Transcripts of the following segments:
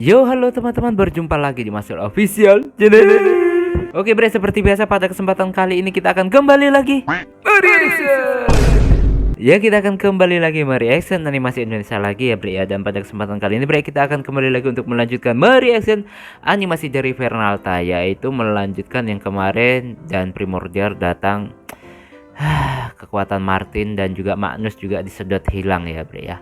Yo, halo teman-teman, berjumpa lagi di Master Official Channel. Oke bre, seperti biasa pada kesempatan kali ini kita akan kembali lagi mereaction. Ya, kita akan kembali lagi mereaction animasi Indonesia lagi ya bre ya. Dan pada kesempatan kali ini bre, kita akan kembali lagi untuk melanjutkan mereaction animasi dari Fernalta, yaitu melanjutkan yang kemarin dan Primordial datang. Kekuatan Martin dan juga Magnus juga disedot hilang ya bre ya,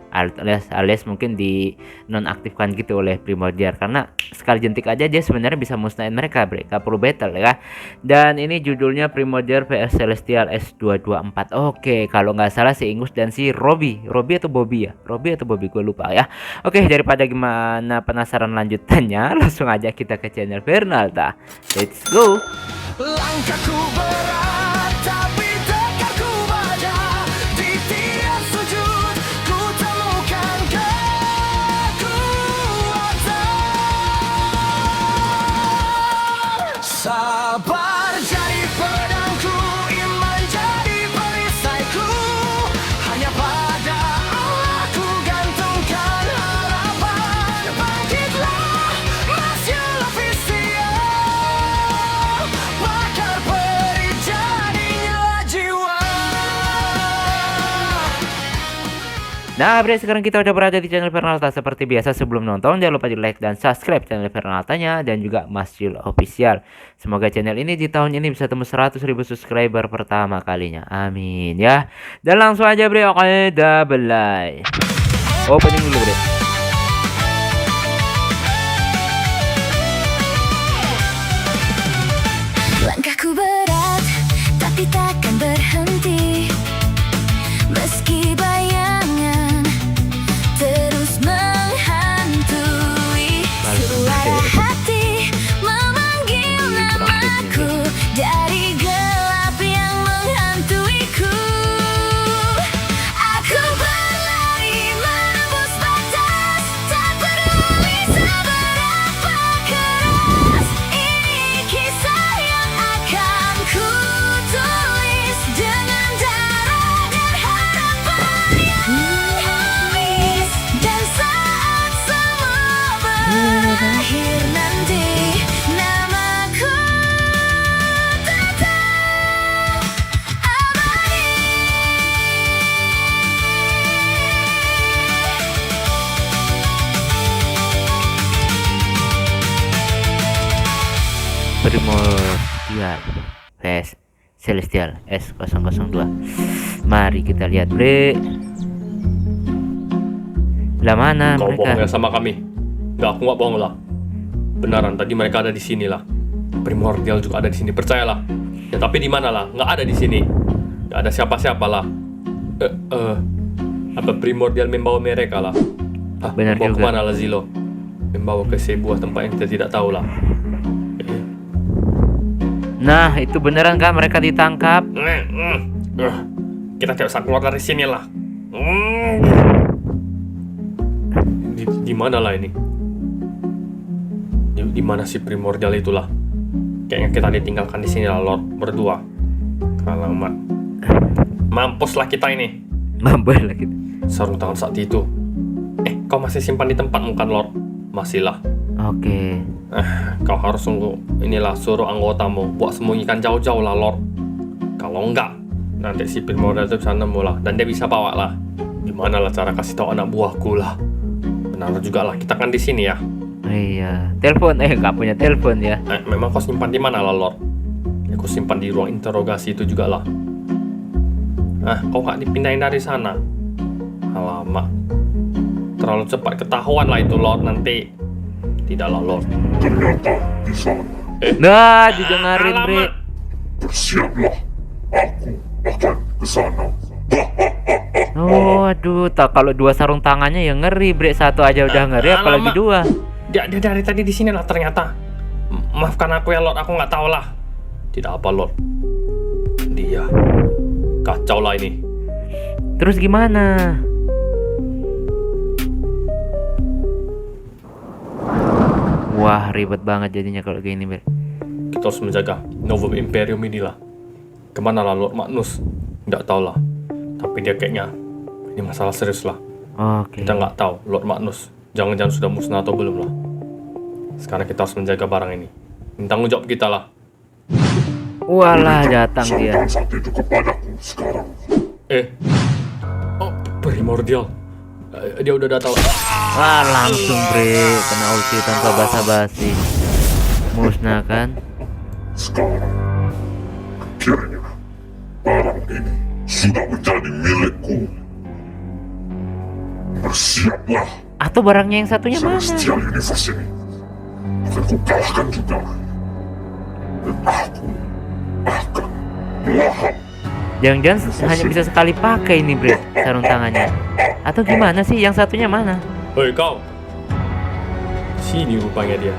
alias mungkin di nonaktifkan gitu oleh Primordial, karena sekali jentik aja dia sebenarnya bisa musnahin mereka bre, gak perlu battle ya. Dan ini judulnya Primordial vs Celestial S224. Oke, kalau nggak salah si Ingus dan si Robby atau Bobby ya, Robby atau Bobby gue lupa ya. Oke, daripada gimana penasaran lanjutannya, langsung aja kita ke channel Fernalta. Let's go. Langkahku berat tapi tekarku baja. Di tiap sujud ku temukan kekuatan. Sabar jadi pedangku, iman jadi perisaiku. Hanya pada Allah ku gantungkan harapan. Bangkitlah Masyul Official. Bakar peri jadinya jiwa. Nah bre, sekarang kita udah berada di channel Fernalta. Seperti biasa sebelum nonton jangan lupa di like dan subscribe channel Fernaltanya dan juga Masyul Official. Semoga channel ini di tahun ini bisa tembus 100.000 subscriber pertama kalinya, amin ya. Dan langsung aja bre, oke double like. Opening dulu bre. Langkahku berat, tapi takkan berhenti. Meski bayangan terus menghantui, suara hati memanggil namaku dari gelap yang menghantuiku. Aku berlari menembus batas, tak peduli seberapa keras. Ini kisah yang akan ku tulis dengan darah dan harapan yang habis. Dan saat semua berakhir nanti, namaku tetap abadi. Primordial vs Celestial S002. Mari kita lihat bre. Lah mana Kau mereka? bohong ya sama kami? Aku nggak bohong lah. Benaran tadi mereka ada di sini lah. Primordial juga ada di sini, percayalah. Ya tapi di mana lah? Nggak ada di sini. Nggak ada siapa-siapa lah. Apa Primordial membawa mereka lah? Benar membawa juga. kemana lah Zilo? Membawa ke sebuah tempat yang kita tidak tahu lah. Nah itu beneran kan mereka ditangkap? Kita tidak bisa keluar dari sini lah. Di mana lah ini? Di mana si Primordial itulah? Kayaknya kita ditinggalkan di sini lah, Lord, berdua. Alamak. Mampuslah kita ini. Mabel lah gitu. Sarung tangan sakti itu. Kau masih simpan di tempatmu kan, Lord? Masihlah. Oke. Kau harus suruh anggotamu buat sembunyikan jauh-jauh lah, Lord. Kalau enggak, nanti si Primordial itu bisa nemu lah, dan dia bisa bawa lah. Gimana lah cara kasih tahu anak buahku lah? Benar juga lah, kita kan di sini ya. Iya. Telepon, nggak punya telepon ya. Memang kau simpan di mana lah, Lord? Aku simpan di ruang interogasi itu juga lah. Kau nggak dipindahin dari sana? Alamak. Terlalu cepat ketahuan lah itu, Lord, nanti. Tidaklah, Lord. Ternyata di sana. Nah, didengarin bre. Alamak. Bersiaplah, aku akan ke sana. Oh, aduh, tak kalau dua sarung tangannya ya ngeri bre, satu aja udah ngeri apalagi Alamak. dua. Dia dari tadi di sini lah ternyata. Maafkan aku ya, Lord, aku nggak tahu lah. Tidak apa, Lord. Dia kacau lah ini. Terus gimana? Wah, ribet banget jadinya kalau kayak gini bre. Kita harus menjaga Novum Imperium inilah. Kemana lah Lord Magnus? Nggak tahu lah. Tapi dia kayaknya ini masalah serius lah. Oke. Kita nggak tahu Lord Magnus. Jangan-jangan sudah musnah atau belum lah. Sekarang kita harus menjaga barang ini. Ini tanggung jawab kita lah. Walah, datang dia. Sarungtangan sakti itu kepadaku sekarang. Oh, primordial. Dia udah datang. Wah, langsung bre, kena ulti tanpa basa-basi. Musnahkan. Sekarang, akhirnya, barang ini sudah menjadi milikku. Bersiaplah, Atau barangnya yang satunya mana? Celestial Universe ini akan kukalahkan juga. Dan aku akan melahap. Jangan-jangan hanya bisa sekali pakai ini bre, sarung tangannya. Atau gimana sih, yang satunya mana? Hei kau. Sini rupanya dia.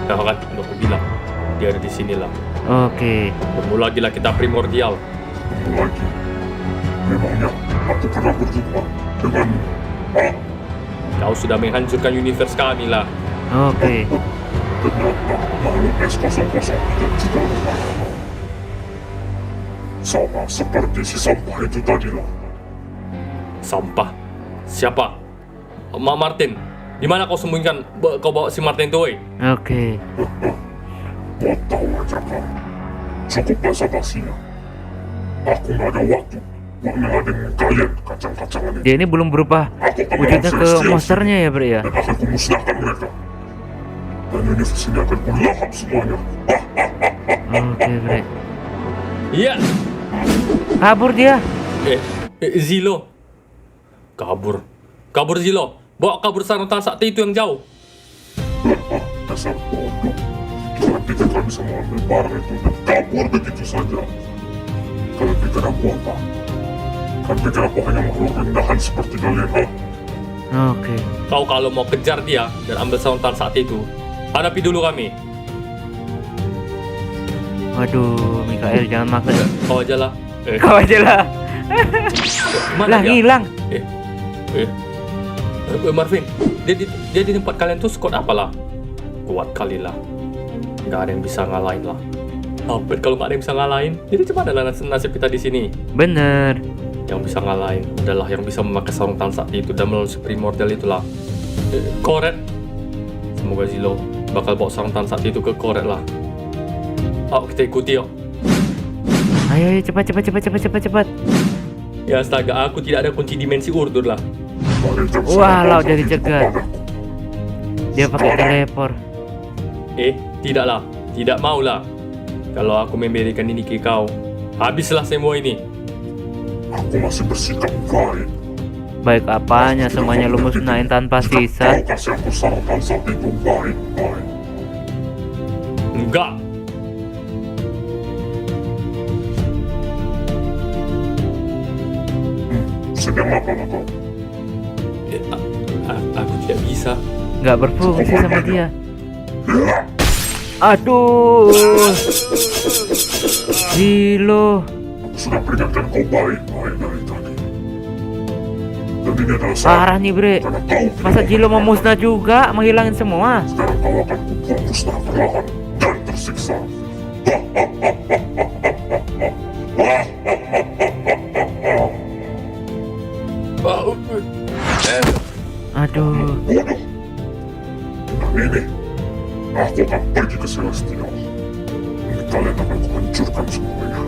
Nah kan, udah aku bilang. Dia ada di sinilah. Oke. Temu lagi lah kita primordial. Lagi, memangnya aku pernah berjumpa dengan Kau sudah menghancurkan universe kami lah. Oke. ternyata makhluk S00 dan juga lemah. Sama seperti si sampah itu tadi lah. Sampah. Siapa? Martin. Di mana kau sembunyikan? Kau bawa si Martin tuh, woi. Oke. Mau tahu aja kau, cukup basa-basinya. Aku nggak ada waktu buat ngeladenin kalian kacang-kacangan ini. Dia ini belum berubah Aku akan wujudnya melawan ke Celestial monsternya ya bre ya. dan akan kumusnahkan mereka. Dan universe ini akan kulahap semuanya. Oke bre. Iya. Kabur dia. Zilo. Kabur Zilo. Bawa kabur sarung tangan sakti itu yang jauh. Dasar bodoh. Kalian pikir kami bisa mengambil barang itu dan kabur begitu saja. Kalian pikir aku apa? Kalian pikir aku hanya makhluk rendahan seperti kalian, ha? Oke. Kau kalau mau kejar dia dan ambil sarung tangan sakti itu, hadapi dulu kami. Waduh, Mikael jangan maksa. Kau aja lah. Kau aja lah. Mana Lah dia? hilang. Marvin, dia di tempat kalian tuh squad apalah? Kuat kali lah. Nggak ada yang bisa ngalahin lah. Apa kalau nggak ada yang bisa ngalahin? Jadi gimana lah nasib kita di sini? Bener. Yang bisa ngalahin adalah yang bisa memakai sarung tangan sakti itu dan melalui primordial itulah. Koret. Semoga Zilo bakal bawa sarung tangan sakti itu ke Koret lah. Ayo kita ikuti yuk. Ayo cepat. Ya astaga, aku tidak ada kunci dimensi Urdur lah. Kalian jangan Wah, salah lau paham jadi itu cegat. kepadaku. Dia pakai teleport. Tidaklah. Tidak maulah. Kalau aku memberikan ini ke kau, habislah semua ini. Aku masih bersikap baik. Baik apanya, semuanya lu musnahin tanpa sisa. Kau kasih aku sarapan saat itu baik-baik. Enggak. Sedang apa lah kau? Aku tidak bisa. Nggak berfungsi sama dia. Aduh. Zilo. Aku sudah peringatkan kau baik-baik dari tadi. Dan ini adalah Parah nih bre. karena kau Masa Zilo mau musnah juga, menghilangin semua? sekarang kau akan kubuat musnah perlahan dan tersiksa. Aduh. Bodoh. Dan ini, aku akan pergi ke Celestial. Dan kalian akan kuhancurkan semuanya.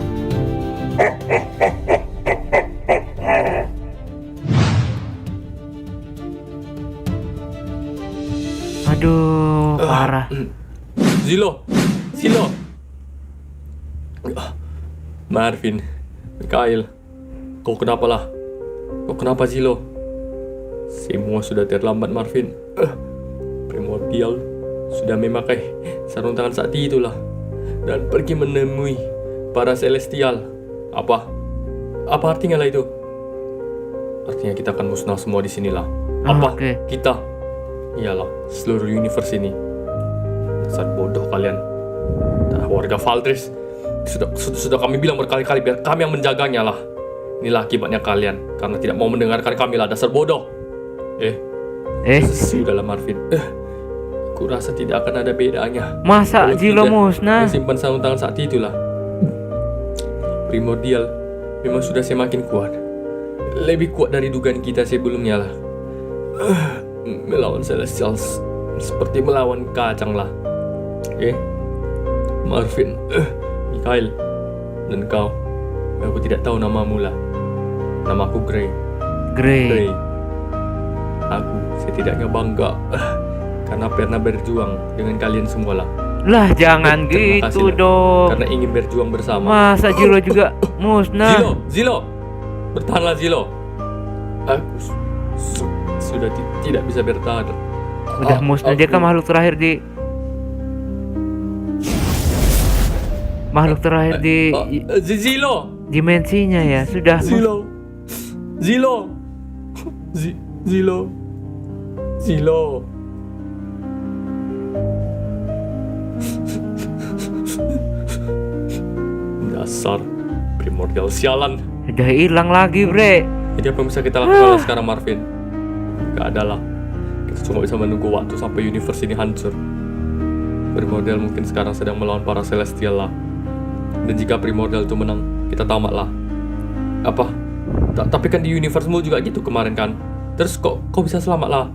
Aduh, parah. Zilo. Marvin, Mikael, kau kenapa lah? Kau kenapa Zilo? Semua sudah terlambat Marvin. Primordial sudah memakai sarung tangan sakti itulah dan pergi menemui para celestial. Apa artinya lah itu? Artinya kita akan musnah semua di sinilah. Apa? Oke. Kita? Iyalah, seluruh universe ini. Dasar bodoh kalian. Warga Valdres. Sudah kami bilang berkali-kali biar kami yang menjaganya lah. Inilah akibatnya kalian karena tidak mau mendengarkan kami lah, dasar bodoh. Sudahlah Marvin. Aku rasa tidak akan ada bedanya. Masa Kalau Zilo kita musnah? Simpan sarung tangan sakti itulah. Primordial memang sudah semakin kuat. Lebih kuat dari dugaan kita sebelumnya lah. Melawan Celestials seperti melawan kacang lah. Marvin, Mikhail, dan kau. Aku tidak tahu namamu lah. Namaku Grey. Grey. Aku setidaknya bangga karena pernah berjuang dengan kalian semua lah. Lah jangan Terima kasih gitu lah, dong. karena ingin berjuang bersama. Masa Zilo juga musnah? Zilo, bertahanlah Zilo. Aku sudah tidak bisa bertahan. Udah musnah, dia kan makhluk terakhir di Zilo, dimensinya ya. Sudah Zilo. Dasar primordial sialan. udah hilang lagi, Bre. Jadi apa yang bisa kita lakukan sekarang, Marvin? Gak ada lah. Kita cuma bisa menunggu waktu sampai universe ini hancur. Primordial mungkin sekarang sedang melawan para celestial lah. Dan jika primordial itu menang, kita tamat lah. Apa? Tapi kan di universe-mu juga gitu kemarin kan? Terus kok bisa selamat lah?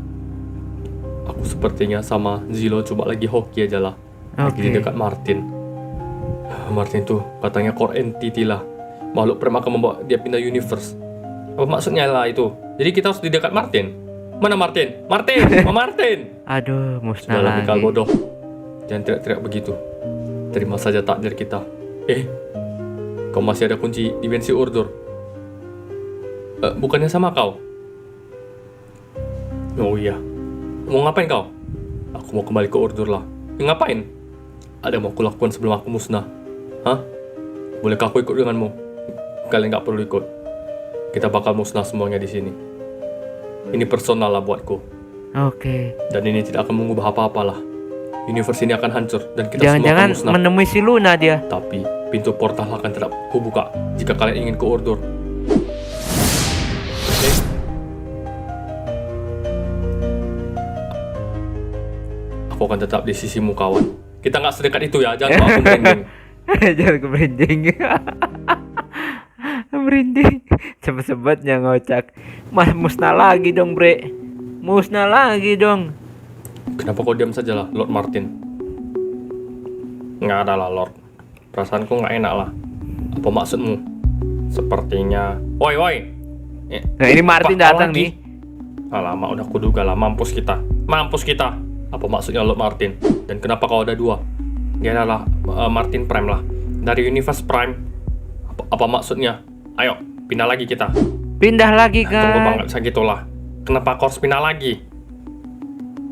Aku sepertinya sama Zilo coba lagi hoki aja lah. Lagi di dekat Martin. Martin tuh katanya core entity lah. Makhluk prem akan membawa dia pindah universe. Apa maksudnya lah itu? Jadi kita harus di dekat Martin. Mana Martin? Martin! Aduh, musnah Sudahlah lagi. Mikhail bodoh. Jangan teriak-teriak begitu. Terima saja takdir kita. Kau masih ada kunci dimensi Urdur. Bukannya sama kau? Oh iya. Mau ngapain kau? Aku mau kembali ke Urdur lah. Ngapain? Ada yang mau kulakukan sebelum aku musnah. Hah? Bolehkah aku ikut denganmu? Kalian gak perlu ikut. Kita bakal musnah semuanya di sini. Ini personal lah buatku. Oke. Dan ini tidak akan mengubah apa-apa lah. Universe ini akan hancur dan kita semua akan Jangan-jangan musnah. menemui si Luna dia. Tapi pintu portal akan tetap kubuka jika kalian ingin ke Urdur. Oke? Aku akan tetap di sisimu, kawan. Kita nggak sedekat itu ya, jangan bawa aku merinding. Jangan ke merinding. Merinding. Sebet-sebetnya ngocak. Musnah lagi dong, Bre. Musnah lagi dong. Kenapa kau diam saja lah, Lord Martin? Nggak ada lah, Lord. Perasaanku nggak enak lah. Apa maksudmu? Sepertinya... Woi! Nah, ini Martin Kau datang lagi? nih. Alamak, udah kuduga lah, mampus kita. Apa maksudnya Lord Martin? Dan kenapa kau ada dua? Dia adalah Martin Prime lah. Dari Universe Prime. Apa maksudnya? Ayo, pindah lagi kita. Pindah lagi Tunggu kan. banget, bisa gitulah. Kenapa kau harus pindah lagi?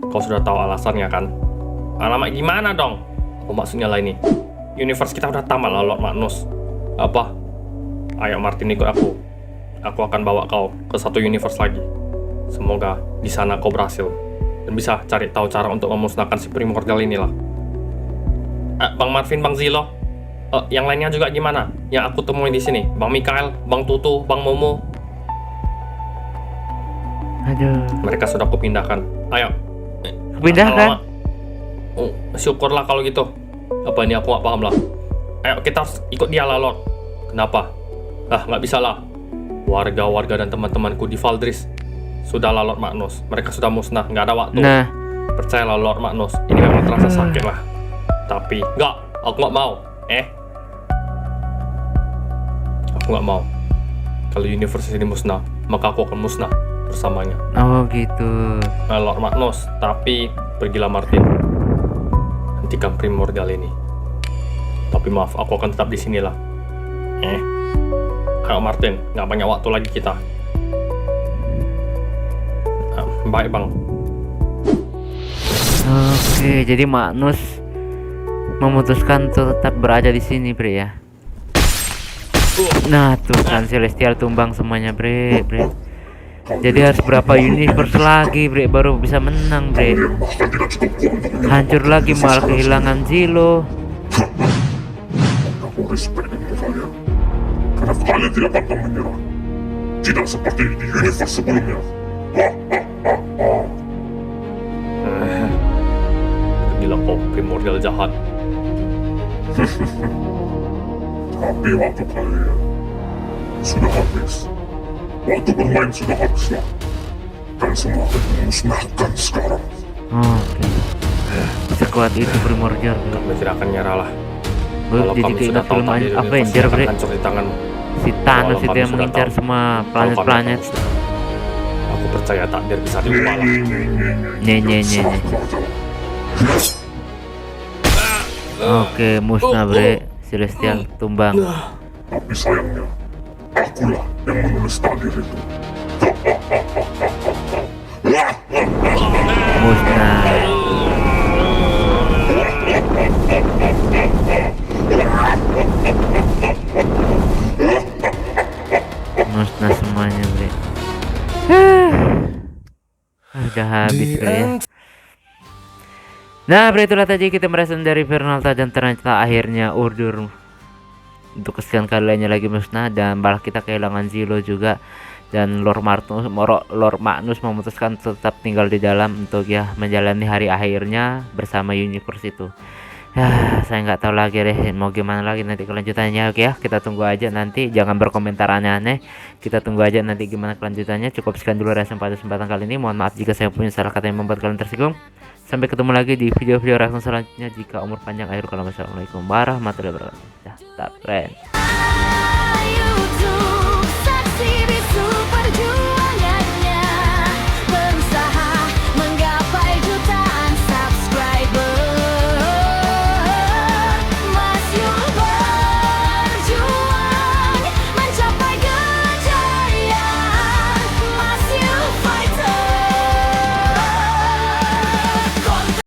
Kau sudah tahu alasannya kan? Alamak, gimana dong? Apa maksudnya lah ini? Universe kita udah tamat lah, Lord Magnus. Apa? Ayo Martin, ikut aku. Aku akan bawa kau ke satu universe lagi. Semoga di sana kau berhasil dan bisa cari tahu cara untuk memusnahkan si primordial inilah. Bang Marvin, Bang Zilo, yang lainnya juga gimana? Yang aku temuin di sini, Bang Mikhail, Bang Tutu, Bang Momo. Aduh. Mereka sudah kupindahkan. Ayo. Pindahkan. Oh, syukurlah kalau gitu. Apa ini aku nggak paham lah. Ayo kita harus ikut dia lah, Lord. Kenapa? Nggak bisa lah. Warga-warga dan teman-temanku di Valdris. Sudahlah Lord Magnus. Mereka sudah musnah, nggak ada waktu. Nah, Percayalah Lord Magnus. Ini memang terasa sakit lah. Tapi aku nggak mau. Aku nggak mau. Kalau universe ini musnah, maka aku akan musnah bersamanya. oh gitu. Lord Magnus, tapi pergilah Martin. Hentikan primordial ini. Tapi maaf, aku akan tetap di sinilah. Ayo Martin, nggak banyak waktu lagi kita. Baik bang. Oke, jadi Magnus memutuskan untuk tetap berada di sini, Bre ya. Nah, tuh kan Celestial tumbang semuanya, Bre. Jadi harus berapa universe lagi, Bre, baru bisa menang, Bre. Bahkan tidak cukup kuat untuk Hancur lagi malah kehilangan Zilo. Aku respect dengan kalian. Karena kalian tidak pantang menyerah. Tidak seperti di universe sebelumnya. Gila kok, primordial jahat. Tapi waktu kalian sudah habis. Waktu bermain sudah habislah. Dan semua akan memusnahkan sekarang. Oke. Sekuat itu Primordial. Kami tidak akan nyerah lah. Gue Kalau jadi kami keinget sudah tahu film takdir ini pasti Avenger, akan bre. hancur di tanganmu. Si Thanos Kalau itu kami yang sudah mengincar tahu. semua Kalau kami planet-planet. akan musnah. Aku percaya takdir bisa diubah lah. Nye. Oke, musnah bre. Celestial tumbang. Tapi sayangnya, akulah yang menulis takdir itu. Musnah. Musnah semuanya bre. Udah habis bre ya. Nah bre, itulah tadi kita merasakan dari Fernalta dan ternyata akhirnya Urdur untuk kesekian kalinya lagi musnah, dan malah kita kehilangan Zilo juga, dan Lord Magnus memutuskan tetap tinggal di dalam untuk ya menjalani hari akhirnya bersama universe itu. Ya saya nggak tahu lagi deh mau gimana lagi nanti kelanjutannya. Oke ya, kita tunggu aja nanti, jangan berkomentar aneh-aneh, kita tunggu aja nanti gimana kelanjutannya. Cukup sekian dulu reaction pada kesempatan kali ini, mohon maaf jika saya punya salah kata yang membuat kalian tersinggung. Sampai ketemu lagi di video-video reaction selanjutnya, jika umur panjang akhir kalau. Wassalamualaikum warahmatullahi wabarakatuh. Dah, friend.